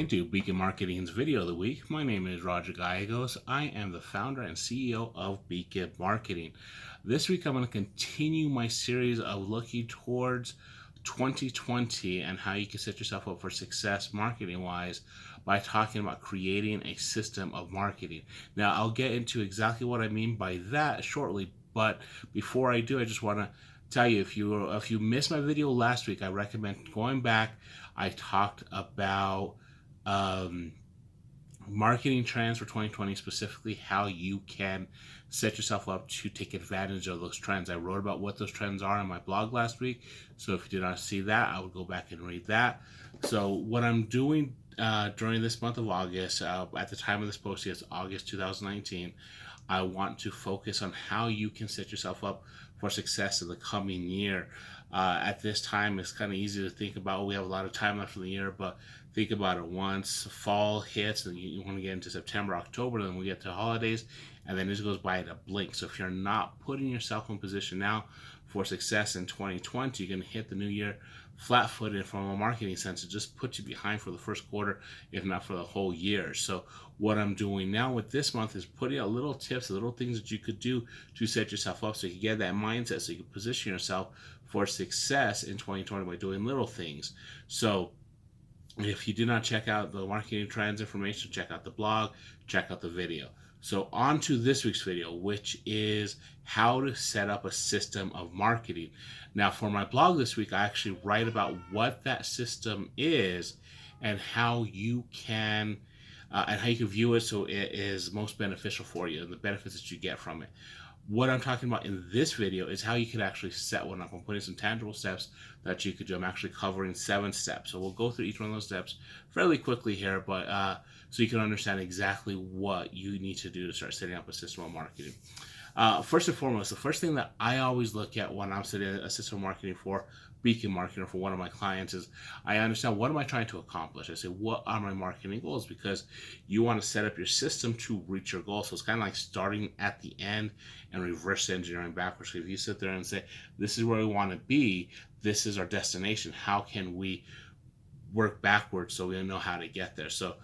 to Beacon Marketing's Video of the Week. My name is Roger Gallegos. I am the founder and CEO of Beacon Marketing. This week I'm going to continue my series of looking towards 2020 and how you can set yourself up for success marketing-wise by talking about creating a system of marketing. Now, I'll get into exactly what I mean by that shortly, but before I do, I just want to tell you, if you missed my video last week, I recommend going back. I talked about marketing trends for 2020, specifically how you can set yourself up to take advantage of those trends. I wrote about what those trends are on my blog last week, so if you did not see that, I would go back and read that. So what I'm doing during this month of August, at the time of this post, it's August 2019, I want to focus on how you can set yourself up for success in the coming year. At this time, it's kind of easy to think about, we have a lot of time left in the year, but think about it. Once fall hits and you want to get into September, October, then we get to holidays, and then this goes by at a blink. So if you're not putting yourself in position now for success in 2020, you're going to hit the new year flat-footed from a marketing sense. It just puts you behind for the first quarter, if not for the whole year. So what I'm doing now with this month is putting out little tips, little things that you could do to set yourself up so you can get that mindset, so you can position yourself for success in 2020 by doing little things. So if you did not check out the marketing trends information, check out the blog, check out the video. So on to this week's video, which is how to set up a system of marketing. Now for my blog this week, I actually write about what that system is and how you can view it so it is most beneficial for you and the benefits that you get from it. What I'm talking about in this video is how you can actually set one up. I'm putting some tangible steps that you could do. I'm actually covering 7 steps. So we'll go through each one of those steps fairly quickly here, but so you can understand exactly what you need to do to start setting up a system of marketing. First and foremost, the first thing that I always look at when I'm setting a system of marketing for Beacon Marketing or for one of my clients is I understand, what am I trying to accomplish? I say, what are my marketing goals? Because you want to set up your system to reach your goals. So it's kind of like starting at the end and reverse engineering backwards. So if you sit there and say, this is where we want to be, this is our destination, how can we work backwards so we know how to get there? So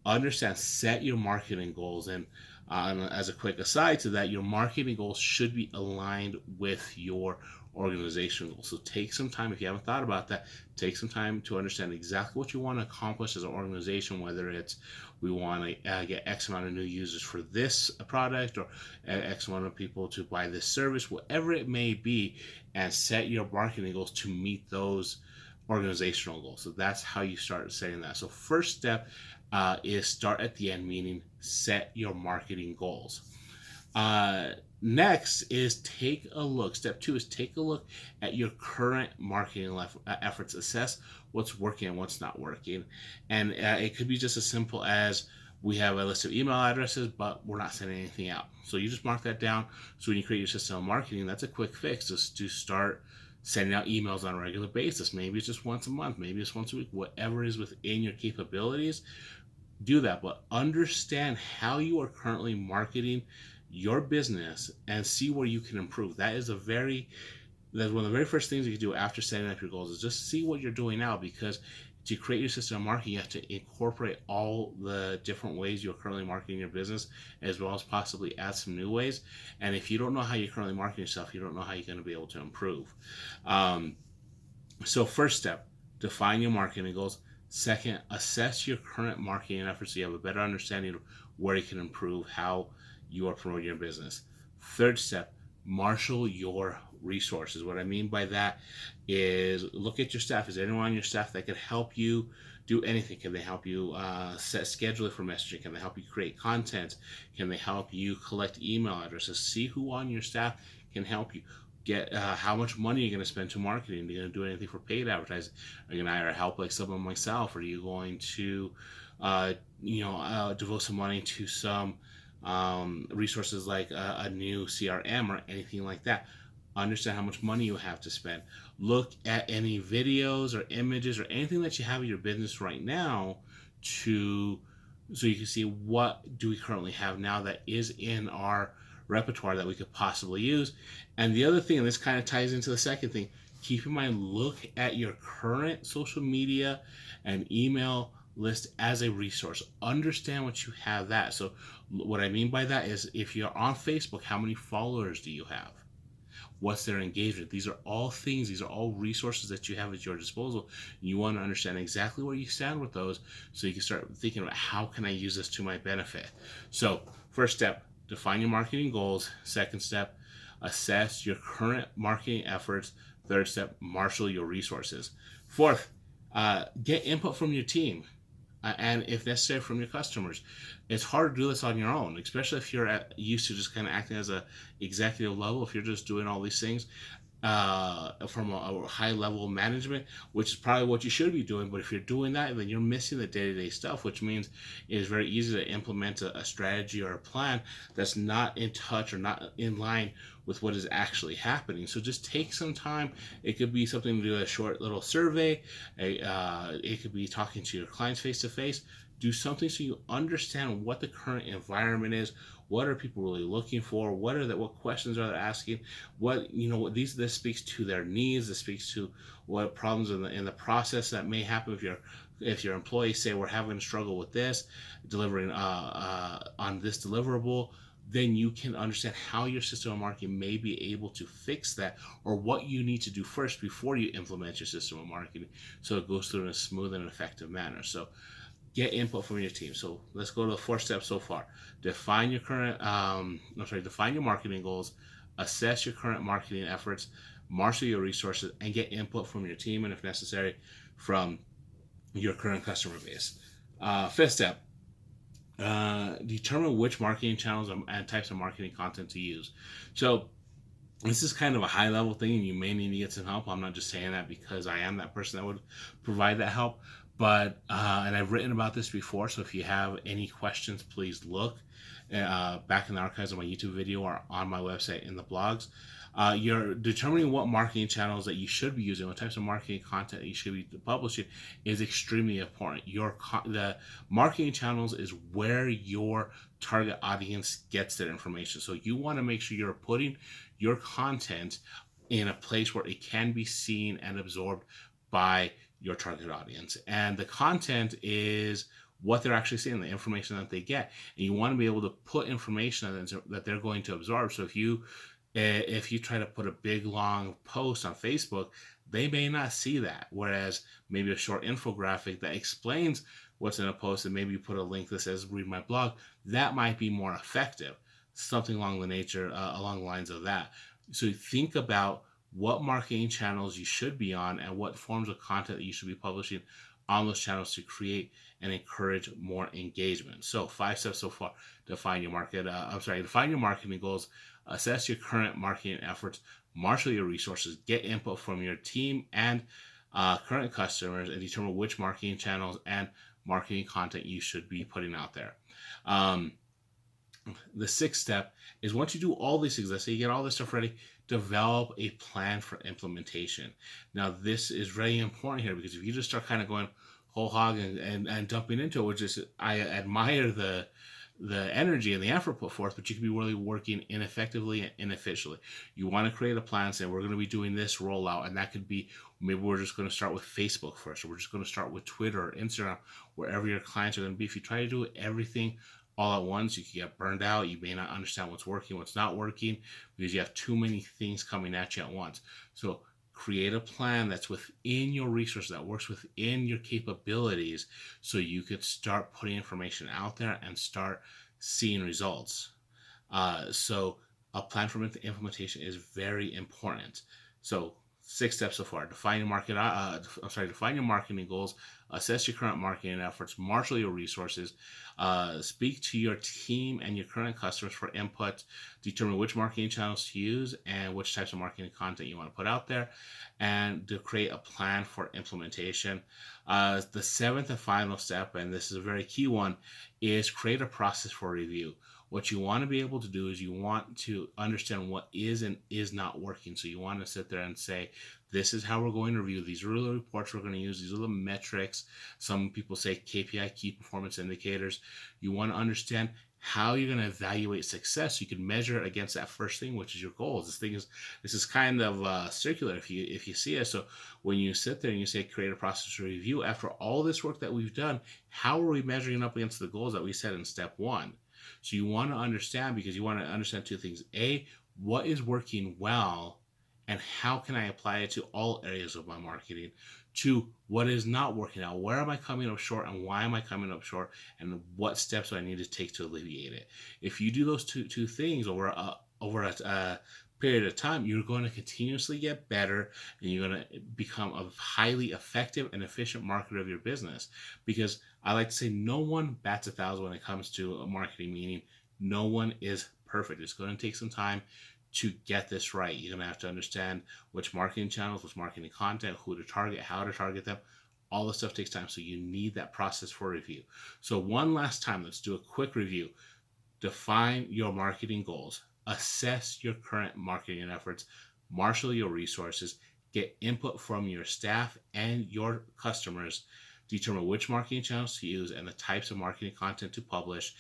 understand, set your marketing goals. And as a quick aside to that, your marketing goals should be aligned with your organization goals. So take some time, if you haven't thought about that, take some time to understand exactly what you want to accomplish as an organization, whether it's we want to get X amount of new users for this product or X amount of people to buy this service, whatever it may be, and set your marketing goals to meet those organizational goals. So that's how you start setting that. So first step is start at the end, meaning set your marketing goals. Next is take a look. Step 2 is take a look at your current marketing efforts. Assess what's working and what's not working. And it could be just as simple as we have a list of email addresses, but we're not sending anything out. So you just mark that down. So when you create your system of marketing, that's a quick fix, just to start sending out emails on a regular basis. Maybe it's just once a month, maybe it's once a week, whatever is within your capabilities, do that. But understand how you are currently marketing your business and see where you can improve. That's one of the very first things you can do after setting up your goals, is just see what you're doing now, because to create your system of marketing, you have to incorporate all the different ways you're currently marketing your business, as well as possibly add some new ways. And if you don't know how you're currently marketing yourself, you don't know how you're going to be able to improve. So first step, define your marketing goals. Second, assess your current marketing efforts so you have a better understanding of where you can improve, how you are promoting your business. Third step, marshal your resources. What I mean by that is look at your staff. Is there anyone on your staff that can help you do anything? Can they help you set scheduling for messaging? Can they help you create content? Can they help you collect email addresses? See who on your staff can help you. Get how much money you're going to spend to marketing. Are you going to do anything for paid advertising? Are you going to hire help like someone myself? Or are you going to devote some money to some resources like a new CRM or anything like that? Understand how much money you have to spend. Look at any videos or images or anything that you have in your business right now so you can see what do we currently have now that is in our repertoire that we could possibly use. And the other thing, and this kind of ties into the second thing, keep in mind, look at your current social media and email list as a resource. Understand what you have that. So what I mean by that is, if you're on Facebook, how many followers do you have? What's their engagement? These are all things, these are all resources that you have at your disposal. You want to understand exactly where you stand with those, so you can start thinking about, how can I use this to my benefit? So first step, define your marketing goals. Second step, assess your current marketing efforts. Third step, marshal your resources. Fourth, get input from your team, and if necessary from your customers. It's hard to do this on your own, especially if you're used to just kind of acting as a executive level. If you're just doing all these things from a high level management, which is probably what you should be doing. But if you're doing that, then you're missing the day-to-day stuff, which means it is very easy to implement a strategy or a plan that's not in touch or not in line with what is actually happening. So just take some time. It could be something to do, a short little survey. It could be talking to your clients face to face. Do something so you understand what the current environment is. What are people really looking for? What questions are they asking? This speaks to their needs. This speaks to what problems in the process that may happen if your employees say, we're having a struggle with this, delivering on this deliverable. Then you can understand how your system of marketing may be able to fix that, or what you need to do first before you implement your system of marketing, so it goes through in a smooth and effective manner. So get input from your team. So let's go to the 4 steps so far. Define your marketing goals, assess your current marketing efforts, marshal your resources, and get input from your team, and if necessary, from your current customer base. 5th step, determine which marketing channels and types of marketing content to use. So this is kind of a high level thing, and you may need to get some help. I'm not just saying that because I am that person that would provide that help, but and I've written about this before. So if you have any questions, please look back in the archives of my YouTube video or on my website in the blogs. You're determining what marketing channels that you should be using, what types of marketing content that you should be publishing, is extremely important. The marketing channels is where your target audience gets their information. So you want to make sure you're putting your content in a place where it can be seen and absorbed by your target audience. And the content is what they're actually seeing, the information that they get. And you want to be able to put information that they're going to absorb. So if you try to put a big long post on Facebook, they may not see that. Whereas maybe a short infographic that explains what's in a post, and maybe you put a link that says read my blog, that might be more effective. Something along the lines of that. So think about what marketing channels you should be on and what forms of content that you should be publishing on those channels to create and encourage more engagement. So 5 steps so far. Define your marketing goals, assess your current marketing efforts, marshal your resources, get input from your team and current customers, and determine which marketing channels and marketing content you should be putting out there. The 6th step is, once you do all these things, let's say you get all this stuff ready, develop a plan for implementation. Now, this is very important here, because if you just start kind of going whole hog and dumping into it, which is, I admire the energy and the effort put forth, but you could be really working ineffectively and inefficiently. You want to create a plan, say we're going to be doing this rollout, and that could be, maybe we're just going to start with Facebook first, or we're just going to start with Twitter or Instagram, wherever your clients are going to be. If you try to do everything all at once, you can get burned out. You may not understand what's working, what's not working, because you have too many things coming at you at once. So create a plan that's within your resources, that works within your capabilities, so you could start putting information out there and start seeing results. So a plan for implementation is very important. So 6 steps so far. Define your marketing goals, assess your current marketing efforts, marshal your resources, speak to your team and your current customers for input, determine which marketing channels to use and which types of marketing content you want to put out there, and to create a plan for implementation. The 7th and final step, and this is a very key one, is create a process for review. What you want to be able to do is you want to understand what is and is not working. So you want to sit there and say, this is how we're going to review. These are the reports we're going to use. These are the metrics. Some people say KPI, key performance indicators. You want to understand how you're going to evaluate success. You can measure it against that first thing, which is your goals. This is kind of circular if you see it. So when you sit there and you say create a process review, after all this work that we've done, how are we measuring up against the goals that we set in step one? So you want to understand, because you want to understand two things. A, what is working well and how can I apply it to all areas of my marketing? Two, what is not working out? Where am I coming up short and why am I coming up short? And what steps do I need to take to alleviate it? If you do those two things over a period of time, you're going to continuously get better and you're going to become a highly effective and efficient marketer of your business. Because I like to say no one bats 1,000 when it comes to a marketing, meaning no one is perfect. It's going to take some time to get this right. You're going to have to understand which marketing channels, which marketing content, who to target, how to target them. All this stuff takes time. So you need that process for review. So one last time, let's do a quick review. Define your marketing goals. Assess your current marketing efforts. Marshal your resources. Get input from your staff and your customers. Determine which marketing channels to use and the types of marketing content to publish.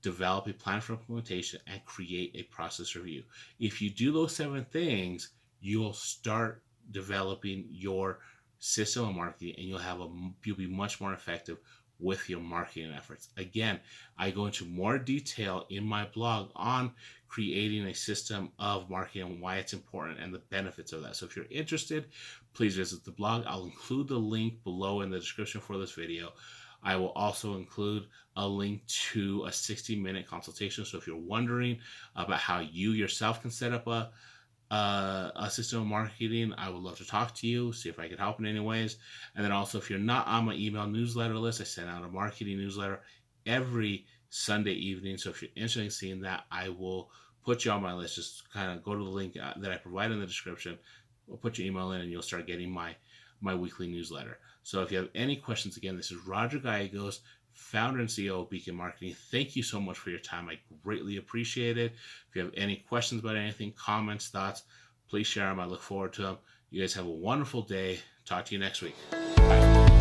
Develop a plan for implementation, and create a process review. If you do those 7 things, you'll start developing your system of marketing and you'll be much more effective with your marketing efforts. Again, I go into more detail in my blog on creating a system of marketing and why it's important and the benefits of that. So if you're interested, please visit the blog. I'll include the link below in the description for this video. I will also include a link to a 60-minute consultation. So if you're wondering about how you yourself can set up a system of marketing, I would love to talk to you, see if I can help in any ways. And then also, if you're not on my email newsletter list, I send out a marketing newsletter every Sunday evening. So if you're interested in seeing that, I will put you on my list. Just kind of go to the link that I provide in the description. We'll put your email in and you'll start getting my weekly newsletter. So if you have any questions, again, this is Roger Gallegos, founder and CEO of Beacon Marketing. Thank you so much for your time. I greatly appreciate it. If you have any questions about anything, comments, thoughts, please share them. I look forward to them. You guys have a wonderful day. Talk to you next week. Bye.